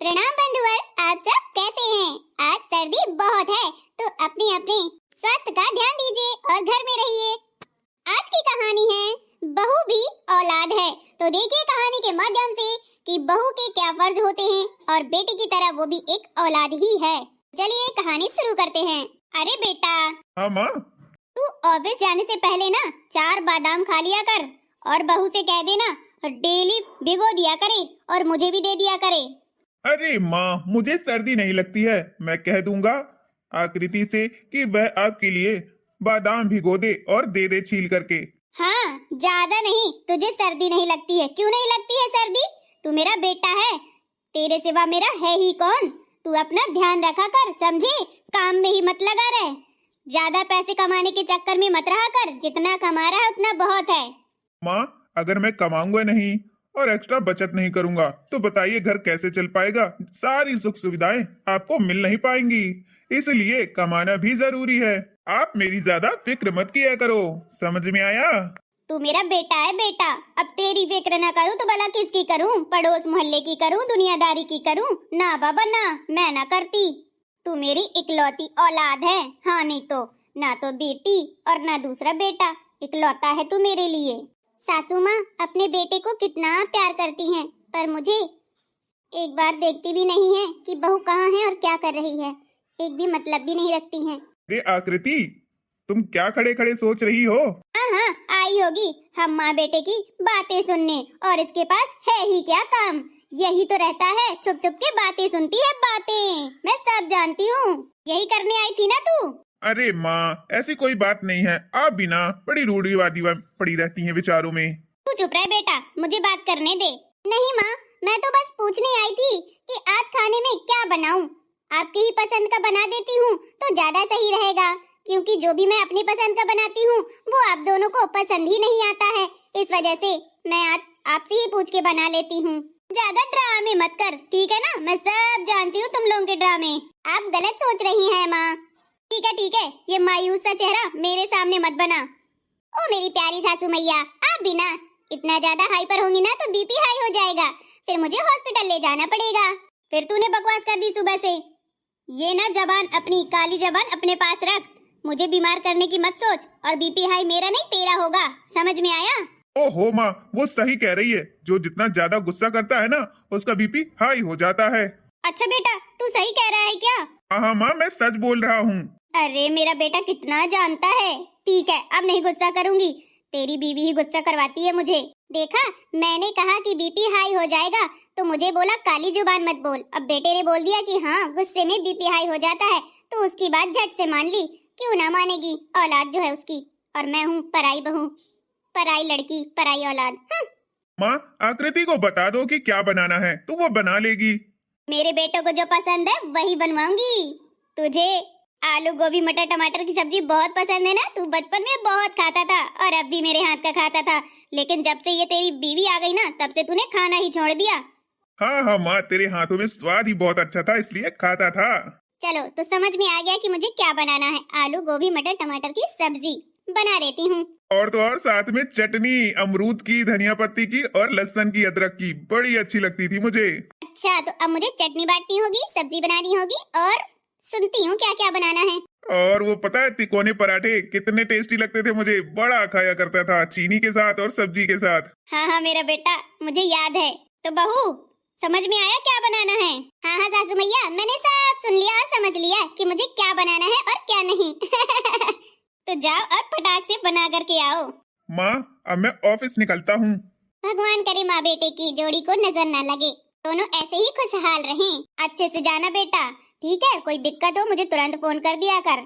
प्रणाम बंधुवर, आप सब कैसे हैं? आज सर्दी बहुत है तो अपने अपने स्वास्थ्य का ध्यान दीजिए और घर में रहिए। आज की कहानी है बहू भी औलाद है। तो देखिए कहानी के माध्यम से कि बहू के क्या फर्ज होते हैं और बेटे की तरह वो भी एक औलाद ही है। चलिए कहानी शुरू करते हैं। अरे बेटा, हाँ माँ। तू ऑफिस जाने से पहले ना 4 बादाम खा लिया कर और बहू से कह देना डेली भिगो दिया करे और मुझे भी दे दिया करे। अरे माँ, मुझे सर्दी नहीं लगती है। मैं कह दूंगा आकृति से कि वह आपके लिए बादाम भिगो दे और दे दे छील करके। हाँ, ज्यादा नहीं, तुझे सर्दी नहीं लगती है। क्यों नहीं लगती है सर्दी? तू मेरा बेटा है, तेरे सिवा मेरा है ही कौन। तू अपना ध्यान रखा कर, समझे? काम में ही मत लगा रहे। ज्यादा पैसे कमाने के चक्कर में मत रहा कर। जितना कमा रहा है उतना बहुत है। माँ, अगर मैं कमाऊंगा नहीं और एक्स्ट्रा बचत नहीं करूंगा तो बताइए घर कैसे चल पाएगा? सारी सुख सुविधाएं आपको मिल नहीं पाएंगी, इसलिए कमाना भी जरूरी है। आप मेरी ज्यादा फिक्र मत किया करो, समझ में आया? तू मेरा बेटा है बेटा। अब तेरी फिक्र ना करूं तो भला किसकी करूं? पड़ोस मोहल्ले की करूं, दुनियादारी की करूं? ना बाबा ना, मैं ना करती। तू मेरी इकलौती औलाद है। हाँ, नहीं तो ना तो बेटी और ना दूसरा बेटा, इकलौता है तू मेरे लिए। सासू माँ अपने बेटे को कितना प्यार करती हैं, पर मुझे एक बार देखती भी नहीं है कि बहू कहाँ है और क्या कर रही है। एक भी मतलब भी नहीं रखती हैं। अरे आकृति, तुम क्या खड़े खड़े सोच रही हो? हाँ हाँ, आई होगी हम माँ बेटे की बातें सुनने, और इसके पास है ही क्या काम? यही तो रहता है, छुप छुप के बातें सुनती है। बातें मैं सब जानती हूँ। यही करने आई थी ना तू? अरे माँ, ऐसी कोई बात नहीं है। आप भी ना बड़ी रूढ़िवादी पड़ी रहती हैं विचारों में। तू चुप रह बेटा, मुझे बात करने दे। नहीं माँ, मैं तो बस पूछने आई थी कि आज खाने में क्या बनाऊं। आपकी ही पसंद का बना देती हूँ तो ज्यादा सही रहेगा, क्योंकि जो भी मैं अपनी पसंद का बनाती हूँ वो आप दोनों को पसंद ही नहीं आता है। इस वजह से मैं आपसे ही पूछ के बना लेती हूँ। ज्यादा ड्रामे मत कर, ठीक है ना? मैं सब जानती हूँ तुम लोगों के ड्रामे। आप गलत सोच रही हैं माँ। ठीक है, ये मायूस सा चेहरा मेरे सामने मत बना। ओ मेरी प्यारी सासू मैया, आप भी ना इतना ज्यादा हाइपर होंगी ना तो बीपी हाई हो जाएगा, फिर मुझे हॉस्पिटल ले जाना पड़ेगा। फिर तूने बकवास कर दी सुबह से। ये ना जबान, अपनी काली जबान अपने पास रख। मुझे बीमार करने की मत सोच, और बीपी हाई मेरा नहीं तेरा होगा, समझ में आया? ओहो माँ, वो सही कह रही है। जो जितना ज्यादा गुस्सा करता है ना उसका बीपी हाई हो जाता है। अच्छा बेटा, तू सही कह रहा है क्या? हाँ माँ, मैं सच बोल रहा हूँ। अरे मेरा बेटा कितना जानता है। ठीक है, अब नहीं गुस्सा करूंगी। तेरी बीवी ही गुस्सा करवाती है मुझे। देखा, मैंने कहा कि बीपी हाई हो जाएगा तो मुझे बोला काली जुबान मत बोल। अब बेटे ने बोल दिया कि हाँ गुस्से में बीपी हाई हो जाता है, तो उसकी बात झट से मान ली। क्यों ना मानेगी? औलाद जो है उसकी, और मैं हूँ पराई बहू, पराई लड़की, पराई औलाद। माँ, आकृति को बता दो कि क्या बनाना है तो वो बना लेगी। मेरे बेटों को जो पसंद है वही बनवाऊंगी। तुझे आलू गोभी मटर टमाटर की सब्जी बहुत पसंद है ना? तू बचपन में बहुत खाता था और अब भी मेरे हाथ का खाता था, लेकिन जब से ये तेरी बीवी आ गई ना तब से तूने खाना ही छोड़ दिया। हाँ माँ, तेरे हाथों में स्वाद ही बहुत अच्छा था इसलिए खाता था। चलो, तो समझ में आ गया कि मुझे क्या बनाना है। आलू गोभी मटर टमाटर की सब्जी बना देती हूँ। और तो और साथ में चटनी, अमरूद की, धनिया पत्ती की और लहसुन की, अदरक की, बड़ी अच्छी लगती थी मुझे। अच्छा, तो अब मुझे चटनी बांटनी होगी, सब्जी बनानी होगी, और सुनती हूँ क्या क्या बनाना है। और वो पता है तिकोने पराठे कितने टेस्टी लगते थे मुझे। बड़ा खाया करता था चीनी के साथ और सब्जी के साथ। हाँ हाँ मेरा बेटा, मुझे याद है। तो बहू, समझ में आया क्या बनाना है? हाँ हाँ सासू मैया, मैंने सब सुन लिया और समझ लिया कि मुझे क्या बनाना है और क्या नहीं। तो जाओ और फटाक से बना करके आओ। माँ, अब मैं ऑफिस निकलता हूँ। भगवान करे माँ बेटे की जोड़ी को नजर न लगे, दोनों ऐसे ही खुशहाल रहें। अच्छे से जाना बेटा, ठीक है? कोई दिक्कत हो मुझे तुरंत फोन कर दिया कर।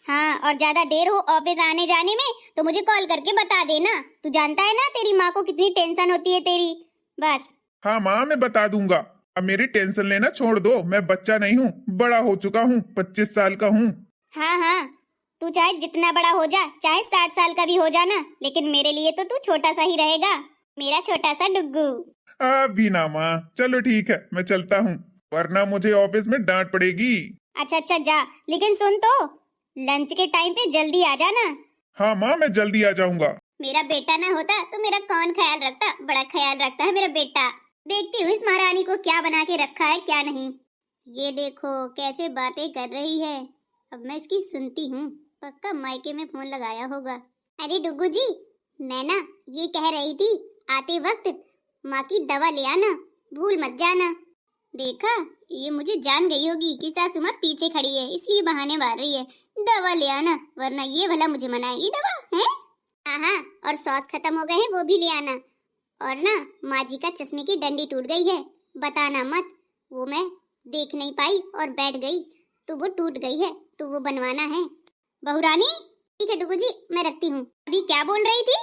हाँ, और ज्यादा देर हो ऑफिस आने जाने में तो मुझे कॉल करके बता देना। तू जानता है ना तेरी माँ को कितनी टेंशन होती है तेरी। बस। हाँ माँ, मैं बता दूंगा। अब मेरी टेंशन लेना छोड़ दो। मैं बच्चा नहीं हूँ, बड़ा हो चुका हूँ, 25 साल का हूँ। हाँ हाँ, तू चाहे जितना बड़ा हो जा, चाहे 60 साल का भी हो जाना, लेकिन मेरे लिए तो तू छोटा सा ही रहेगा, मेरा छोटा सा डुग्गू। अभी ना माँ, चलो ठीक है, मैं चलता हूँ, वरना मुझे ऑफिस में डांट पड़ेगी। अच्छा जा, लेकिन सुन तो, लंच के टाइम पे जल्दी आ जाना। हाँ माँ, मैं जल्दी आ जाऊंगा। मेरा बेटा ना होता तो मेरा कौन ख्याल रखता? बड़ा ख्याल रखता है मेरा बेटा। देखती हूँ इस महारानी को क्या बना के रखा है क्या नहीं। ये देखो कैसे बातें कर रही है, अब मैं इसकी सुनती हूँ। पक्का मायके में फोन लगाया होगा। अरे डुगू जी, मैं ना ये कह रही थी आते वक्त माँ की दवा ले आना, भूल मत जाना। देखा, ये मुझे जान गई होगी कि सासू माँ पीछे खड़ी है, इसलिए बहाने मार रही है। दवा ले आना, वरना ये भला मुझे मनाएगी दवा है। हाँ, और सॉस खत्म हो गए हैं, वो भी ले आना। और ना माँ जी का चश्मे की डंडी टूट गई है, बताना मत। वो मैं देख नहीं पाई और बैठ गई तो वो टूट गई है, तो वो बनवाना है। बहू रानी, ठीक है डुगू जी, मैं रखती हूँ। अभी क्या बोल रही थी?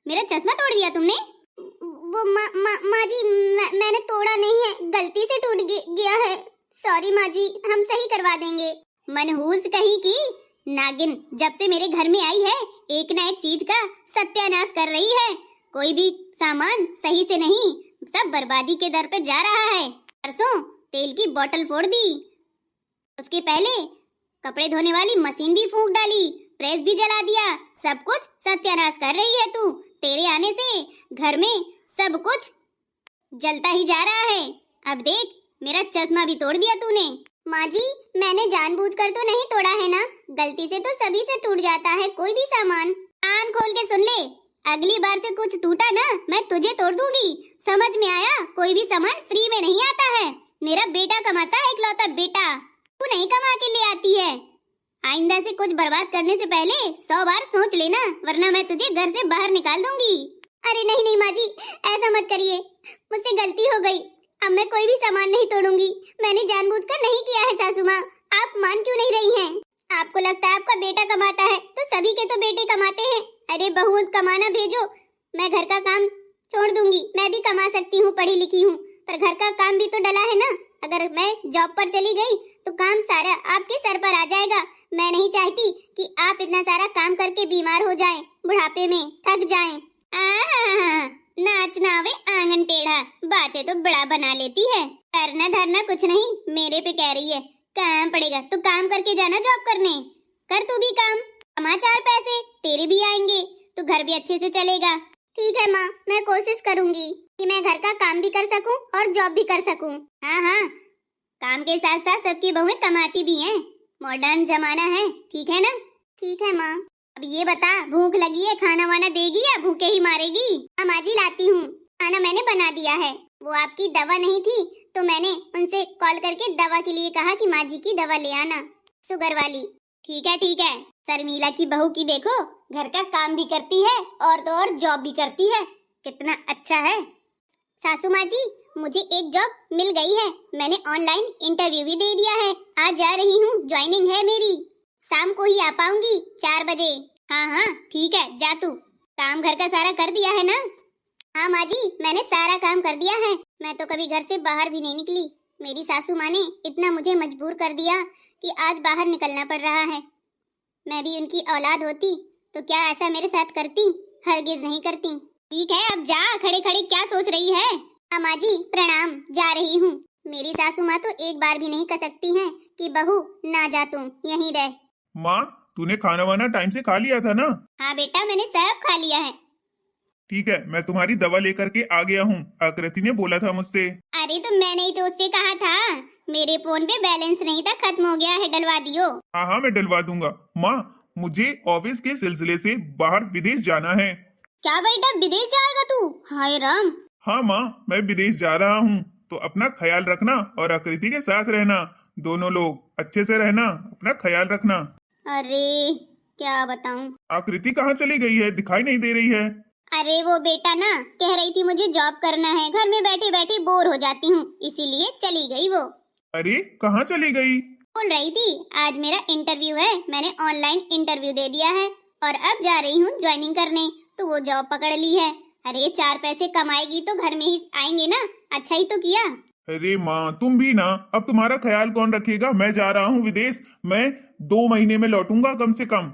मेरा चश्मा तोड़ दिया तुमने? वो माँ जी, मैंने तोड़ा नहीं है, गलती से टूट गया है। सॉरी माँ जी, हम सही करवा देंगे। मनहूस कहीं की नागिन जब से मेरे घर में आई है, एक ना एक चीज का सत्यानाश कर रही है। कोई भी सामान सही से नहीं, सब बर्बादी के दर पे जा रहा है। परसों तेल की बोतल फोड़ दी, उसके पहले कपड़े धोने वाली मशीन भी फूंक डाली, प्रेस भी जला दिया। सब कुछ सत्यानाश कर रही है तू। तेरे आने से घर में सब कुछ जलता ही जा रहा है। अब देख, मेरा चश्मा भी तोड़ दिया तूने। माँ जी, मैंने जानबूझकर तो नहीं तोड़ा है ना, गलती से तो सभी से टूट जाता है कोई भी सामान। कान खोल के सुन ले, अगली बार से कुछ टूटा ना, मैं तुझे तोड़ दूंगी। समझ में आया? कोई भी सामान फ्री में नहीं आता है। मेरा बेटा कमाता है, इकलौता बेटा, तू नहीं कमा के ले आती है। आइंदा से कुछ बर्बाद करने से पहले 100 बार सोच लेना, वरना मैं तुझे घर से बाहर निकाल दूंगी। अरे नहीं नहीं माँ जी, ऐसा मत करिए, मुझसे गलती हो गई। अब मैं कोई भी सामान नहीं तोड़ूंगी, मैंने जानबूझकर नहीं किया है। सासू माँ, आप मान क्यों नहीं रही हैं? आपको लगता है आपका बेटा कमाता है तो सभी के तो बेटे कमाते हैं। अरे बहू, कमाना भेजो, मैं घर का काम छोड़ दूंगी। मैं भी कमा सकती हूँ, पढ़ी लिखी हूँ, पर घर का काम भी तो डला है ना। अगर मैं जॉब पर चली गई तो काम सारा आपके सर पर आ जाएगा। मैं नहीं चाहती कि आप इतना सारा काम करके बीमार हो जाएं, बुढ़ापे में थक जाएं। नाच ना आवे आंगन टेढ़ा, बातें तो बड़ा बना लेती है। करना धरना कुछ नहीं, मेरे पे कह रही है। काम पड़ेगा तो काम करके जाना जॉब करने। कर तू भी काम, कमा 4 पैसे, तेरे भी आएंगे तो घर भी अच्छे से चलेगा। ठीक है माँ, मैं कोशिश करूंगी कि मैं घर का काम भी कर सकूं और जॉब भी कर सकूं। हाँ, काम के साथ साथ सबकी बहुएं कमाती भी हैं, मॉडर्न जमाना है। ठीक है ना? ठीक है माँ। अब ये बता, भूख लगी है, खाना वाना देगी या भूखे ही मारेगी? हाँ माँ जी, लाती हूँ, खाना मैंने बना दिया है। वो आपकी दवा नहीं थी तो मैंने उनसे कॉल करके दवा के लिए कहा कि माँ जी की दवा ले आना, शुगर वाली। ठीक है, शर्मिला की बहू की देखो, घर का काम भी करती है और तो और जॉब भी करती है, कितना अच्छा है। सासू माँ जी, मुझे एक जॉब मिल गई है, मैंने ऑनलाइन इंटरव्यू भी दे दिया है। आज जा रही हूँ, ज्वाइनिंग है मेरी, शाम को ही आ पाऊंगी 4 बजे। हाँ, ठीक है, जा तू। काम घर का सारा कर दिया है ना? हाँ माँ जी, मैंने सारा काम कर दिया है। मैं तो कभी घर से बाहर भी नहीं निकली, मेरी सासू माँ ने इतना मुझे मजबूर कर दिया कि आज बाहर निकलना पड़ रहा है। मैं भी उनकी औलाद होती तो क्या ऐसा मेरे साथ करती? हरगिज नहीं करती। ठीक है, अब जा, खड़े खड़े क्या सोच रही है? हाँ माँ जी, प्रणाम, जा रही हूँ। मेरी सासू माँ तो एक बार भी नहीं कह सकती हैं कि बहू ना जा, तुम यहीं रह। माँ, तूने खाना वाना टाइम से खा लिया था ना? हाँ बेटा, मैंने सब खा लिया है। ठीक है, मैं तुम्हारी दवा लेकर के आ गया हूँ, आकृति ने बोला था मुझसे। अरे तो मैंने ही तो उससे कहा था, मेरे फोन पे बैलेंस नहीं था, खत्म हो गया है, डलवा दियो। हाँ, मैं डलवा दूंगा। माँ, मुझे ऑफिस के सिलसिले से बाहर विदेश जाना है। क्या बेटा, विदेश जाएगा तू? हाय राम। हाँ माँ, मैं विदेश जा रहा हूँ, तो अपना ख्याल रखना और आकृति के साथ रहना। दोनों लोग अच्छे से रहना, अपना ख्याल रखना। अरे क्या बताऊं, आकृति कहाँ चली गई है, दिखाई नहीं दे रही है। अरे वो बेटा ना कह रही थी मुझे जॉब करना है, घर में बैठे बैठे बोर हो जाती हूँ, इसीलिए चली गई वो। अरे कहाँ चली गई? बोल रही थी आज मेरा इंटरव्यू है, मैंने ऑनलाइन इंटरव्यू दे दिया है और अब जा रही हूँ ज्वाइनिंग करने, तो वो जॉब पकड़ ली है। अरे 4 पैसे कमाएगी तो घर में ही आएंगे ना, अच्छा ही तो किया। अरे माँ, तुम भी ना, अब तुम्हारा ख्याल कौन रखेगा? मैं जा रहा हूँ विदेश, मैं 2 महीने में लौटूंगा कम से कम।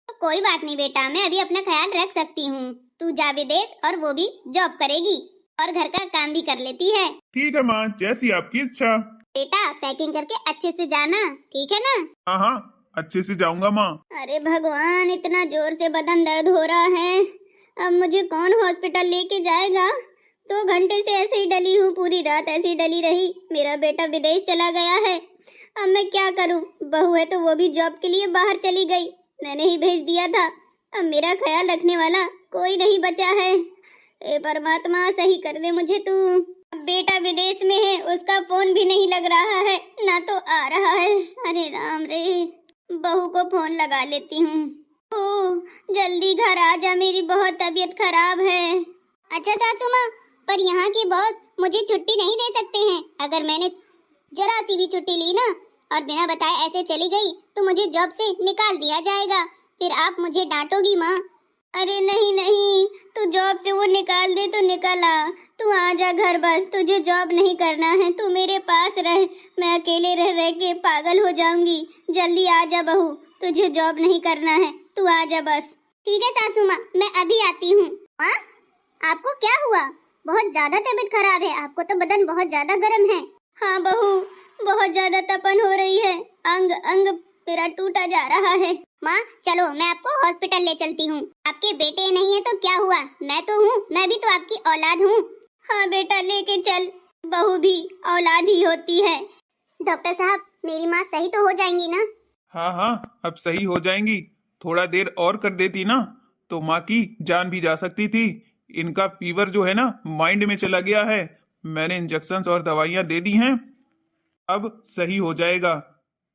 तो कोई बात नहीं बेटा, मैं अभी अपना ख्याल रख सकती हूँ। तू जा विदेश और वो भी जॉब करेगी और घर का काम भी कर लेती है। ठीक है माँ, जैसी आपकी इच्छा। बेटा पैकिंग करके अच्छे से जाना, ठीक है ना? हाँ, अच्छे से जाऊंगा माँ। अरे भगवान, इतना जोर से बदन दर्द हो रहा है, अब मुझे कौन हॉस्पिटल लेके जाएगा? 2 घंटे से ऐसे ही डली हूँ, पूरी रात ऐसे ही डली रही। मेरा बेटा विदेश चला गया है, अब मैं क्या करूँ? बहू है तो वो भी जॉब के लिए बाहर चली गई, मैंने ही भेज दिया था। अब मेरा ख्याल रखने वाला कोई नहीं बचा है। ए परमात्मा, सही कर दे मुझे तू। अब बेटा विदेश में है, उसका फोन भी नहीं लग रहा है, ना तो आ रहा है। अरे राम रे, बहू को फोन लगा लेती हूँ। ओ, जल्दी घर आ जा, मेरी बहुत तबीयत खराब है। अच्छा सासू माँ, पर यहाँ के बॉस मुझे छुट्टी नहीं दे सकते हैं। अगर मैंने जरा सी भी छुट्टी ली ना और बिना बताए ऐसे चली गई तो मुझे जॉब से निकाल दिया जाएगा, फिर आप मुझे डांटोगी माँ। अरे नहीं नहीं, तू जॉब से वो निकाल दे तो निकला, तू आ जा घर बस। तुझे जॉब नहीं करना है, तू मेरे पास रह, मैं अकेले रह रह के पागल हो जाऊंगी। जल्दी आ जा बहू, तुझे जॉब नहीं करना है, तू आ जा बस। ठीक है सासू माँ, मैं अभी आती हूँ। माँ, आपको क्या हुआ? बहुत ज्यादा तबीयत खराब है, आपको तो बदन बहुत ज्यादा गर्म है। हाँ बहू, बहुत ज्यादा तपन हो रही है, अंग अंग मेरा टूटा जा रहा है। माँ चलो, मैं आपको हॉस्पिटल ले चलती हूँ। आपके बेटे नहीं है तो क्या हुआ, मैं तो हूँ, मैं भी तो आपकी औलाद हूँ। हाँ बेटा, लेके चल, बहू भी औलाद ही होती है। डॉक्टर साहब, मेरी माँ सही तो हो जाएंगी ना? हाँ हाँ, अब सही हो जाएंगी। थोड़ा देर और कर देती ना तो माँ की जान भी जा सकती थी। इनका फीवर जो है ना माइंड में चला गया है। मैंने इंजेक्शंस और दवाइयाँ दे दी हैं, अब सही हो जाएगा।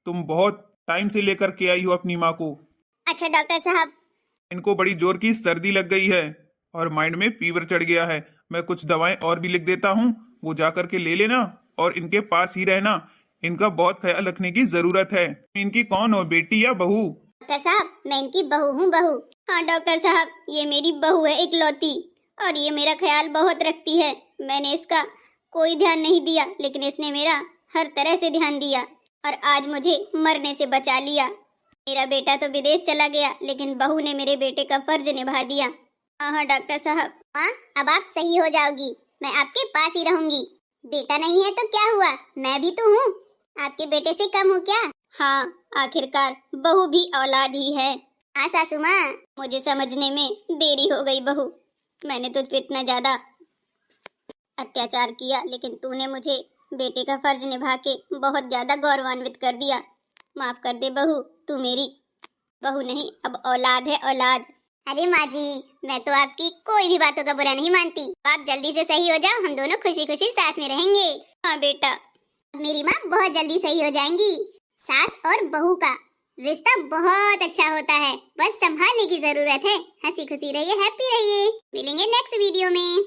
तुम बहुत टाइम से लेकर के आई हो अपनी माँ को। अच्छा डॉक्टर साहब। इनको बड़ी जोर की सर्दी लग गई है और माइंड में फीवर चढ़ गया है। मैं कुछ दवाएं और भी लिख देता हूँ, वो जा करके ले लेना और इनके पास ही रहना। इनका बहुत ख्याल रखने की जरूरत है। इनकी कौन हो, बेटी या बहू? डॉक्टर साहब, मैं इनकी बहू हूँ, बहू। हाँ डॉक्टर साहब, ये मेरी बहू है इकलौती, और ये मेरा ख्याल बहुत रखती है। मैंने इसका कोई ध्यान नहीं दिया, लेकिन इसने मेरा हर तरह से ध्यान दिया और आज मुझे मरने से बचा लिया। मेरा बेटा तो विदेश चला गया, लेकिन बहू ने मेरे बेटे का फर्ज निभा दिया। हाँ डॉक्टर साहब। माँ, अब आप सही हो जाओगी, मैं आपके पास ही रहूंगी। बेटा नहीं है तो क्या हुआ, मैं भी तो हूँ, आपके बेटे से कम हूँ क्या? हाँ, आखिरकार बहू भी औलाद ही है। हाँ सासू माँ, मुझे समझने में देरी हो गई बहू। मैंने तुझ पे इतना ज्यादा अत्याचार किया, लेकिन तूने मुझे बेटे का फर्ज निभा के बहुत ज्यादा गौरवान्वित कर दिया। माफ कर दे बहू, तू मेरी बहू नहीं, अब औलाद है, औलाद। अरे माँ जी, मैं तो आपकी कोई भी बातों का बुरा नहीं मानती। आप जल्दी से सही हो जाओ, हम दोनों खुशी खुशी साथ में रहेंगे। हाँ बेटा, मेरी माँ बहुत जल्दी सही हो जाएंगी। सास और बहू का रिश्ता बहुत अच्छा होता है, बस संभालने की जरूरत है। हंसी खुशी रहिए, हैप्पी रहिए। मिलेंगे नेक्स्ट वीडियो में।